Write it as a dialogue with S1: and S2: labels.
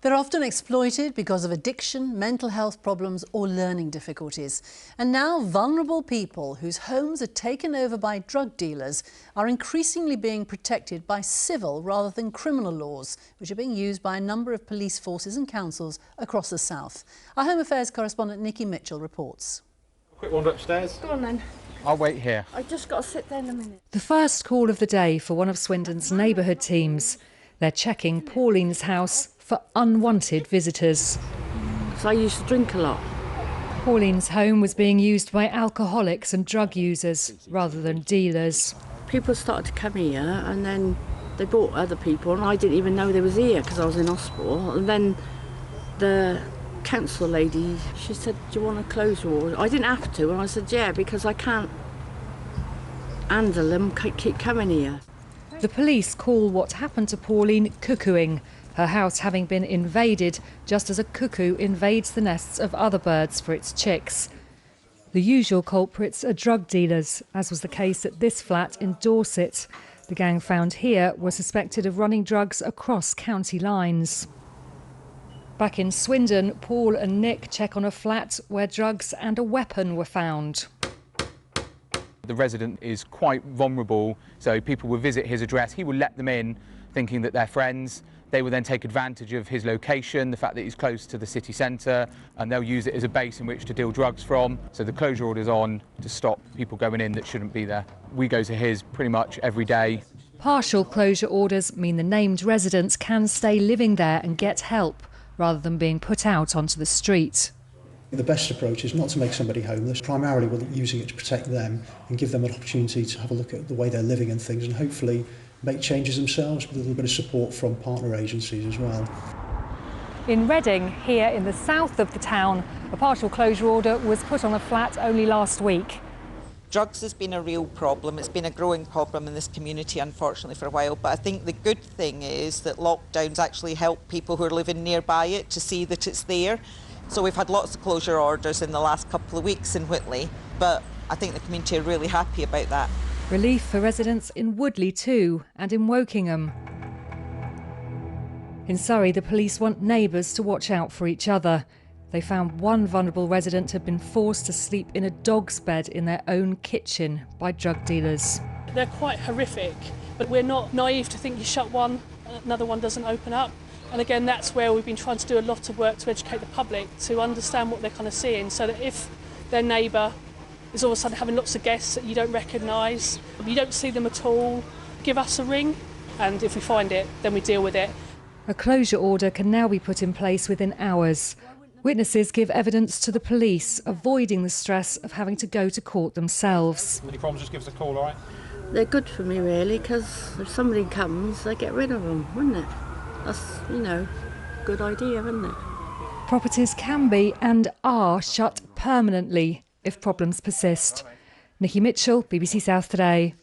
S1: They're often exploited because of addiction, mental health problems or learning difficulties. And now vulnerable people whose homes are taken over by drug dealers are increasingly being protected by civil rather than criminal laws, which are being used by a number of police forces and councils across the south. Our Home Affairs correspondent Nikki Mitchell reports.
S2: Quick wander upstairs.
S3: Go on then.
S2: I'll wait here.
S3: I just got to sit there in a minute.
S4: The first call of the day for one of Swindon's neighbourhood teams. They're checking Pauline's house for unwanted visitors.
S3: So I used to drink a lot.
S4: Pauline's home was being used by alcoholics and drug users rather than dealers.
S3: People started to come here and then they brought other people and I didn't even know they was here because I was in hospital. And then the council lady, she said, do you want to close your order? I didn't have to and I said, yeah, because I can't handle them, keep coming here.
S4: The police call what happened to Pauline cuckooing, her house having been invaded just as a cuckoo invades the nests of other birds for its chicks. The usual culprits are drug dealers, as was the case at this flat in Dorset. The gang found here were suspected of running drugs across county lines. Back in Swindon, Paul and Nick check on a flat where drugs and a weapon were found.
S2: The resident is quite vulnerable, so people will visit his address. He will let them in thinking that they're friends. They will then take advantage of his location, the fact that he's close to the city centre, and they'll use it as a base in which to deal drugs from. So the closure order's on to stop people going in that shouldn't be there. We go to his pretty much every day.
S4: Partial closure orders mean the named residents can stay living there and get help, rather than being put out onto the street.
S5: The best approach is not to make somebody homeless. Primarily we're using it to protect them and give them an opportunity to have a look at the way they're living and things, and hopefully make changes themselves with a little bit of support from partner agencies as well.
S4: In Reading, here in the south of the town, a partial closure order was put on a flat only last week.
S6: Drugs has been a real problem. It's been a growing problem in this community, unfortunately, for a while. But I think the good thing is that lockdowns actually help people who are living nearby it to see that it's there. So we've had lots of closure orders in the last couple of weeks in Whitley, but I think the community are really happy about that.
S4: Relief for residents in Woodley too, and in Wokingham. In Surrey, the police want neighbours to watch out for each other. They found one vulnerable resident had been forced to sleep in a dog's bed in their own kitchen by drug dealers.
S7: They're quite horrific, but we're not naive to think you shut one, another one doesn't open up. And again, that's where we've been trying to do a lot of work to educate the public to understand what they're kind of seeing, so that if their neighbour is all of a sudden having lots of guests that you don't recognise, you don't see them at all, give us a ring, and if we find it, then we deal with it.
S4: A closure order can now be put in place within hours. Witnesses give evidence to the police, avoiding the stress of having to go to court themselves.
S2: Any problems, just give us a call, all right?
S3: They're good for me really, because if somebody comes, they get rid of them, wouldn't it? That's, you know, good idea, isn't it?
S4: Properties can be and are shut permanently if problems persist. Nikki Mitchell, BBC South Today.